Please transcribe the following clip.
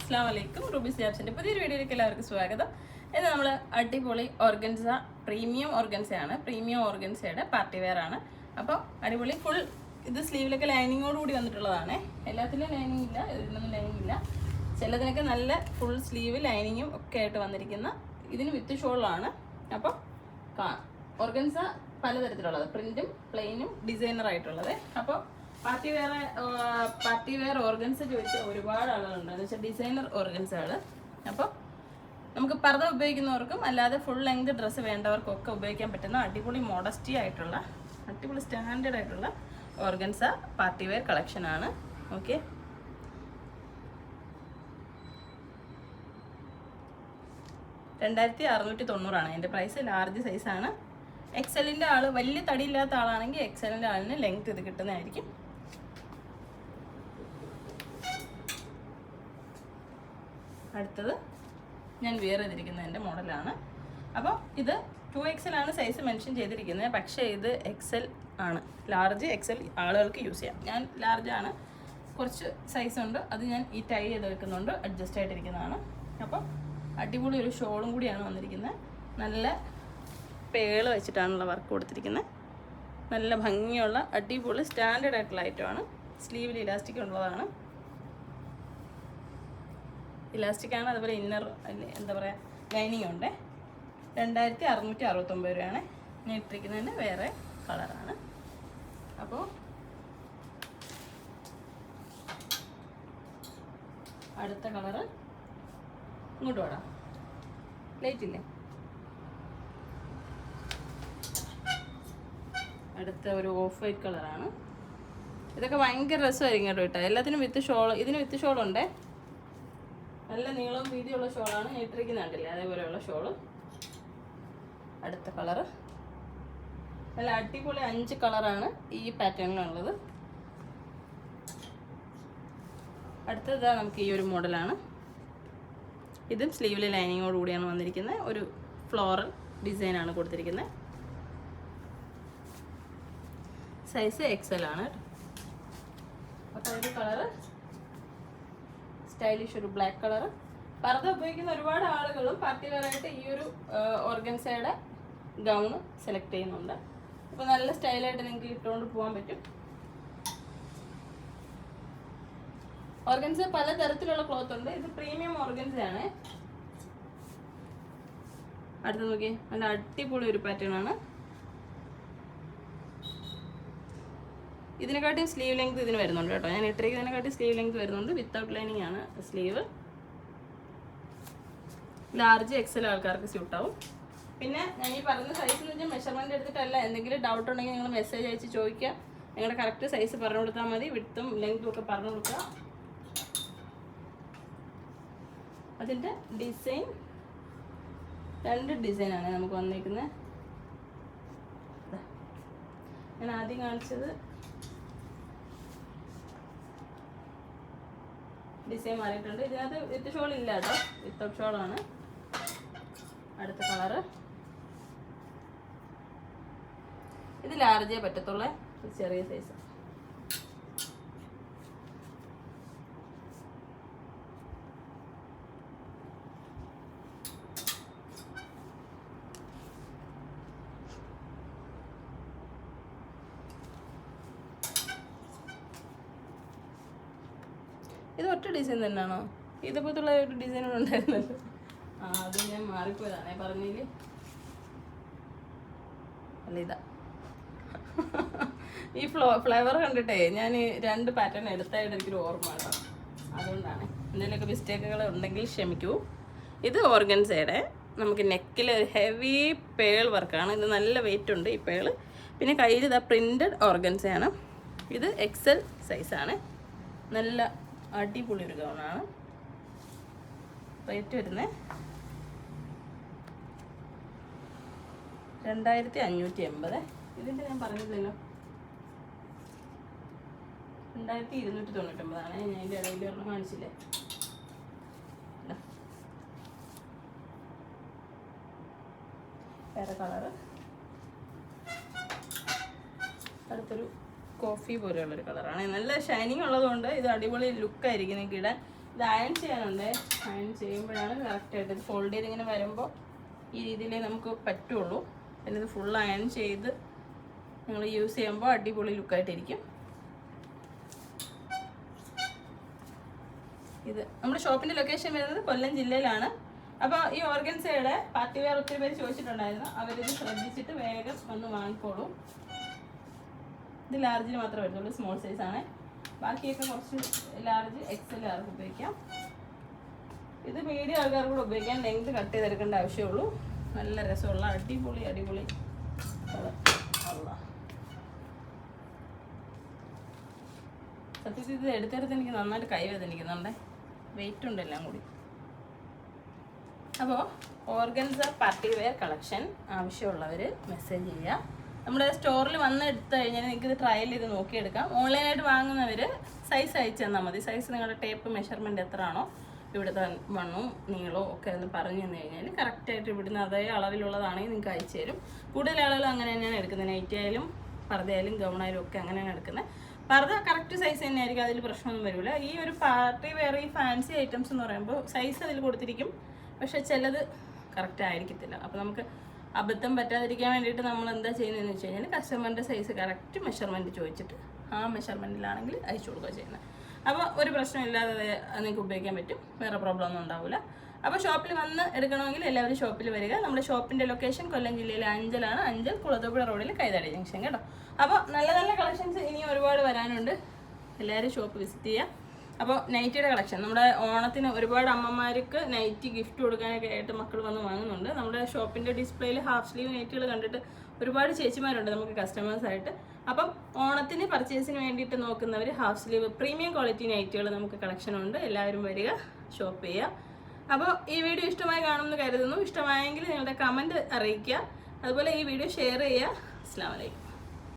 അസ്സലാമലൈക്കും. റൂബീസ് ജാബ്സിൻ്റെ പുതിയൊരു വീഡിയോയിലേക്ക് എല്ലാവർക്കും സ്വാഗതം. ഇത് നമ്മൾ അടിപൊളി ഓർഗൻസ പ്രീമിയം ഓർഗൻസയാണ്. പ്രീമിയം ഓർഗൻസയുടെ പാർട്ടി വെയർ ആണ്. അപ്പോൾ അടിപൊളി ഫുൾ ഇത് സ്ലീവിലൊക്കെ ലൈനിങ്ങോടുകൂടി വന്നിട്ടുള്ളതാണ്. എല്ലാത്തിലും ലൈനിങ് ഇല്ല, ഇതിനൊന്നും ലൈനിങ് ഇല്ല. ചിലതിനൊക്കെ നല്ല ഫുൾ സ്ലീവ് ലൈനിങ്ങും ഒക്കെ ആയിട്ട് വന്നിരിക്കുന്ന ഇതിന് വിത്ത് ഷോളാണ്. അപ്പോൾ ഓർഗൻസ പലതരത്തിലുള്ളത്, പ്രിന്റും പ്ലെയിനും ഡിസൈനർ ആയിട്ടുള്ളത്. അപ്പോൾ പാർട്ടി വെയർ ഓർഗൻസ ചോദിച്ച ഒരുപാട് ആളുകളുണ്ട്, എന്ന് വെച്ചാൽ ഡിസൈനർ ഓർഗൻസകൾ. അപ്പോൾ നമുക്ക് പർദ്ദ ഉപയോഗിക്കുന്നവർക്കും അല്ലാതെ ഫുൾ ലെങ്ത് ഡ്രസ്സ് വേണ്ടവർക്കും ഒക്കെ ഉപയോഗിക്കാൻ പറ്റുന്ന അടിപൊളി മോഡസ്റ്റി ആയിട്ടുള്ള അടിപൊളി സ്റ്റാൻഡേർഡ് ആയിട്ടുള്ള ഓർഗൻസ പാർട്ടി വെയർ കളക്ഷനാണ്. ഓക്കെ, $2690 അതിൻ്റെ പ്രൈസ്. ലാർജ് സൈസാണ്. എക്സലിൻ്റെ ആൾ, വലിയ തടിയില്ലാത്ത ആളാണെങ്കിൽ എക്സലിൻ്റെ ആളിന് ലെങ്ത് ഇത് കിട്ടുന്നതായിരിക്കും. അടുത്തത് ഞാൻ വെയർ ചെയ്തിരിക്കുന്നതിൻ്റെ മോഡലാണ്. അപ്പോൾ ഇത് 2XL ആണ് സൈസ് മെൻഷൻ ചെയ്തിരിക്കുന്നത്, പക്ഷേ ഇത് XL ആണ്. ലാർജ് XL ആളുകൾക്ക് യൂസ് ചെയ്യാം. ഞാൻ ലാർജ് ആണ്, കുറച്ച് സൈസ് ഉണ്ട്, അത് ഞാൻ ഈ ടൈ ചെയ്ത് വെക്കുന്നുണ്ട്, അഡ്ജസ്റ്റ് ആയിട്ടിരിക്കുന്നതാണ്. അപ്പോൾ അടിപൊളി ഒരു ഷോളും കൂടിയാണ് വന്നിരിക്കുന്നത്. നല്ല പേള് വെച്ചിട്ടാണുള്ള വർക്ക് കൊടുത്തിരിക്കുന്നത്. നല്ല ഭംഗിയുള്ള അടിപൊളി സ്റ്റാൻഡേർഡ് ആയിട്ടുള്ള ഐറ്റമാണ്. സ്ലീവിൽ ഇലാസ്റ്റിക് ഉള്ളതാണ്, ഇലാസ്റ്റിക്കാണ്. അതുപോലെ ഇന്നർ എന്താ പറയുക, ലൈനിങ് ഉണ്ട്. 2669 രൂപയാണ്. ഞാൻ ഇട്ടിരിക്കുന്നതിന് വേറെ കളറാണ്. അപ്പോൾ അടുത്ത കളറ് ഇങ്ങോട്ട് വേണം, ലൈറ്റ് ഇല്ലേ. അടുത്ത ഒരു ഓഫ് വൈറ്റ് കളറാണ്. ഇതൊക്കെ ഭയങ്കര രസമായിരിക്കും കേട്ടോ ഇട്ടാൽ. എല്ലാത്തിനും വിത്ത് ഷോൾ, ഇതിന് വിത്ത് ഷോളുണ്ടേ. നല്ല നീളവും വീതിയുള്ള ഷോളാണ് ഞാൻ ഇട്ടിരിക്കുന്നുണ്ടല്ലേ, അതേപോലെയുള്ള ഷോള്. അടുത്ത കളറ് നല്ല അടിപൊളി 5 കളറാണ് ഈ പാറ്റേണിലുള്ളത്. അടുത്തത് നമുക്ക് ഈ ഒരു മോഡലാണ്. ഇതും സ്ലീവിലെ ലൈനിങ്ങോട് കൂടിയാണ് വന്നിരിക്കുന്നത്. ഒരു ഫ്ലോറൽ ഡിസൈനാണ് കൊടുത്തിരിക്കുന്നത്. സൈസ് XL ആണ്. അപ്പോൾ ഒരു കളറ് സ്റ്റൈലിഷ്, ഒരു ബ്ലാക്ക് കളർ. പർദ്ദ ഉപയോഗിക്കുന്ന ഒരുപാട് ആളുകളും പാർട്ടി വെയറായിട്ട് ഈ ഒരു ഓർഗൻസയുടെ ഗൗണ് സെലക്ട് ചെയ്യുന്നുണ്ട്. അപ്പോൾ നല്ല സ്റ്റൈലായിട്ട് നിങ്ങൾക്ക് ഇട്ടുകൊണ്ട് പോകാൻ പറ്റും. ഓർഗൻസ പലതരത്തിലുള്ള ക്ലോത്ത് ഉണ്ട്. ഇത് പ്രീമിയം ഓർഗൻസയാണ്. അടുത്ത് നോക്കി, നല്ല അടിപൊളി ഒരു പാറ്റേൺ ആണ്. ഇതിനെക്കാട്ടിയും സ്ലീവ് ലെങ്ത് ഇതിന് വരുന്നുണ്ട് കേട്ടോ. ഞാൻ ഇട്ടിരിക്കുന്നതിനെക്കാട്ടി സ്ലീവ് ലെങ്ത് വരുന്നുണ്ട്. വിത്തൗട്ട് ലൈനിങ് ആണ് സ്ലീവ്. ലാർജ് XL ആൾക്കാർക്ക് സ്യൂട്ടാവും. പിന്നെ ഞാൻ ഈ പറഞ്ഞ സൈസ് എന്ന് വെച്ചാൽ മെഷർമെൻറ്റ് എടുത്തിട്ടല്ല. എന്തെങ്കിലും ഡൗട്ട് ഉണ്ടെങ്കിൽ നിങ്ങൾ മെസ്സേജ് അയച്ച് ചോദിക്കുക. നിങ്ങളുടെ കറക്റ്റ് സൈസ് പറഞ്ഞു കൊടുത്താൽ മതി. വിഡ്ത്തും ലെങ്ത്തും ഒക്കെ പറഞ്ഞു കൊടുക്കുക. അതിൻ്റെ ഡിസൈൻ 2 ഡിസൈനാണ് നമുക്ക് വന്നിരിക്കുന്നത്. ഞാൻ ആദ്യം കാണിച്ചത് ഡിസൈൻ മാറിയിട്ടുണ്ട്. ഇതിനകത്ത് വിത്ത് ഷോൾ ഇല്ല കേട്ടോ, വിത്തൗട്ട് ഷോളാണ്. അടുത്ത കളറ് ഇത് ലാർജേ പറ്റത്തുള്ള ചെറിയ സൈസ്. ഇത് ഒറ്റ ഡിസൈൻ തന്നെയാണോ? ഇതേപോലത്തുള്ള ഒരു ഡിസൈൻ ഉണ്ടായിരുന്നല്ലോ. അത് ഞാൻ മാറിപ്പോയതാണേ, പറഞ്ഞില്ല. അല്ല, ഇതാ ഈ ഫ്ലേവർ കണ്ടിട്ടേ ഞാൻ 2 പാറ്റേൺ എടുത്തായിട്ട് എനിക്കൊരു ഓർമ്മ കേട്ടോ. അതുകൊണ്ടാണ്. എന്തെങ്കിലുമൊക്കെ മിസ്റ്റേക്കുകൾ ഉണ്ടെങ്കിൽ ക്ഷമിക്കൂ. ഇത് ഓർഗൻസയുടെ നമുക്ക് നെക്കിൽ ഹെവി പേൾ വർക്കാണ്. ഇത് നല്ല വെയിറ്റ് ഉണ്ട് ഈ പേള്. പിന്നെ കയ്യിൽ ഇതാ പ്രിൻറ്റഡ് ഓർഗൻസയാണ്. ഇത് XL സൈസാണ്. നല്ല അടിപൊളി ഒരു ഗൗണാണ്. റേറ്റ് വരുന്നത് 2580. ഇതിൻ്റെ ഞാൻ പറഞ്ഞില്ലല്ലോ, 2299 ആണ്. ഞാൻ ഇതിൻ്റെ ഇടയിൽ ഒരെണ്ണം കാണിച്ചില്ലേ. വേറെ കളറ്. അടുത്തൊരു കോഫി പോലെയുള്ളൊരു കളറാണ്. നല്ല ഷൈനിങ് ഉള്ളതുകൊണ്ട് ഇത് അടിപൊളി ലുക്കായിരിക്കും നിങ്ങൾക്ക് ഇടാൻ. ഇത് അയൺ ചെയ്യാനുണ്ട്. അയൺ ചെയ്യുമ്പോഴാണ് കറക്റ്റായിട്ട് ഇത് ഫോൾഡ് ചെയ്ത് ഇങ്ങനെ വരുമ്പോൾ ഈ രീതിയിലേ നമുക്ക് പറ്റുള്ളൂ. പിന്നെ ഇത് ഫുൾ അയൺ ചെയ്ത് നിങ്ങൾ യൂസ് ചെയ്യുമ്പോൾ അടിപൊളി ലുക്കായിട്ടിരിക്കും. ഇത് നമ്മുടെ ഷോപ്പിൻ്റെ ലൊക്കേഷൻ വരുന്നത് കൊല്ലം ജില്ലയിലാണ്. അപ്പോൾ ഈ ഓർഗൻസയുടെ പാർട്ടി വെയർ ഒത്തിരി പേര് ചോദിച്ചിട്ടുണ്ടായിരുന്നു. അവരിത് ശ്രദ്ധിച്ചിട്ട് വേഗം വന്ന് വാങ്ങിക്കോളൂ. ഇത് ലാർജിന് മാത്രമേ വരുന്നുള്ളൂ, സ്മോൾ സൈസാണ്. ബാക്കിയൊക്കെ കുറച്ച് ലാർജ് എക്സൽ ആർക്ക് ഉപയോഗിക്കാം. ഇത് മീഡിയം ആൾക്കാർക്ക് കൂടെ ഉപയോഗിക്കാം. ലെങ്ത് കട്ട് ചെയ്തെടുക്കേണ്ട ആവശ്യമുള്ളൂ. നല്ല രസമുള്ള അടിപൊളി അടിപൊളി സത്യത്തിൽ ഇത് എടുത്തെടുത്ത് എനിക്ക് നന്നായിട്ട് കൈ വേദനിക്കുന്നുണ്ടേ. വെയിറ്റ് ഉണ്ട് എല്ലാം കൂടി. അപ്പോൾ ഓർഗൻസ പാർട്ടി വെയർ കളക്ഷൻ ആവശ്യമുള്ളവർ മെസ്സേജ് ചെയ്യുക. നമ്മുടെ സ്റ്റോറിൽ വന്ന് എടുത്തു കഴിഞ്ഞാൽ നിങ്ങൾക്കിത് ട്രയൽ ചെയ്ത് നോക്കിയെടുക്കാം. ഓൺലൈനായിട്ട് വാങ്ങുന്നവർ സൈസ് അയച്ചു തന്നാൽ മതി. സൈസ് നിങ്ങളുടെ ടേപ്പ് മെഷർമെൻറ്റ് എത്രയാണോ, ഇവിടുത്തെ വണ്ണവും നീളവും ഒക്കെ ഒന്ന് പറഞ്ഞു തന്നു കഴിഞ്ഞാൽ കറക്റ്റായിട്ട് ഇവിടുന്ന് അതേ അളവിലുള്ളതാണെങ്കിൽ നിങ്ങൾക്ക് അയച്ചു തരും. കൂടുതൽ ആളുകൾ അങ്ങനെ തന്നെയാണ് എടുക്കുന്നത്. നൈറ്റി ആയാലും പർദ്ദയായാലും ഗൗണായാലും ഒക്കെ അങ്ങനെയാണ് എടുക്കുന്നത്. പർദ്ദ കറക്റ്റ് സൈസ് തന്നെയായിരിക്കും, അതിൽ പ്രശ്നമൊന്നും വരില്ല. ഈ ഒരു പാർട്ടി വെയർ ഈ ഫാൻസി ഐറ്റംസ് എന്ന് പറയുമ്പോൾ സൈസ് അതിൽ കൊടുത്തിരിക്കും, പക്ഷെ ചിലത് കറക്റ്റ് ആയിരിക്കത്തില്ല. അപ്പോൾ നമുക്ക് അബദ്ധം പറ്റാതിരിക്കാൻ വേണ്ടിയിട്ട് നമ്മൾ എന്താ ചെയ്യുന്നതെന്ന് വെച്ച് കഴിഞ്ഞാൽ കസ്റ്റമറിൻ്റെ സൈസ് കറക്റ്റ് മെഷർമെൻറ്റ് ചോദിച്ചിട്ട് ആ മെഷർമെൻറ്റിലാണെങ്കിൽ അയച്ചു കൊടുക്കുക ചെയ്യുന്നത്. അപ്പോൾ ഒരു പ്രശ്നമില്ലാതെ നിങ്ങൾക്ക് ഉപയോഗിക്കാൻ പറ്റും. വേറെ പ്രോബ്ലം ഒന്നും ഉണ്ടാവില്ല. അപ്പോൾ ഷോപ്പിൽ വന്ന് എടുക്കണമെങ്കിൽ എല്ലാവരും ഷോപ്പിൽ വരിക. നമ്മുടെ ഷോപ്പിൻ്റെ ലൊക്കേഷൻ കൊല്ലം ജില്ലയിലെ അഞ്ചലാണ്. അഞ്ചൽ കുളത്തൂപ്പുഴ റോഡിൽ കൈതാടി ജംഗ്ഷൻ കേട്ടോ. അപ്പോൾ നല്ല നല്ല കളക്ഷൻസ് ഇനിയും ഒരുപാട് വരാനുണ്ട്. എല്ലാവരും ഷോപ്പ് വിസിറ്റ് ചെയ്യുക. അപ്പോൾ നൈറ്റിയുടെ കളക്ഷൻ നമ്മുടെ ഓണത്തിന് ഒരുപാട് അമ്മമാർക്ക് നൈറ്റി ഗിഫ്റ്റ് കൊടുക്കാനൊക്കെ ആയിട്ട് മക്കൾ വന്ന് വാങ്ങുന്നുണ്ട്. നമ്മുടെ ഷോപ്പിൻ്റെ ഡിസ്പ്ലേയിൽ ഹാഫ് സ്ലീവ് നൈറ്റികൾ കണ്ടിട്ട് ഒരുപാട് ചേച്ചിമാരുണ്ട് നമുക്ക് കസ്റ്റമേഴ്സായിട്ട്. അപ്പം ഓണത്തിന് പർച്ചേസിന് വേണ്ടിയിട്ട് നോക്കുന്നവർ ഹാഫ് സ്ലീവ് പ്രീമിയം ക്വാളിറ്റി നൈറ്റുകൾ നമുക്ക് കളക്ഷൻ ഉണ്ട്. എല്ലാവരും വരിക, ഷോപ്പ് ചെയ്യുക. അപ്പോൾ ഈ വീഡിയോ ഇഷ്ടമായി കാണുമെന്ന് കരുതുന്നു. ഇഷ്ടമായെങ്കിൽ നിങ്ങളുടെ കമൻറ്റ് അറിയിക്കുക. അതുപോലെ ഈ വീഡിയോ ഷെയർ ചെയ്യുക. അസ്സലാമു അലൈക്കും.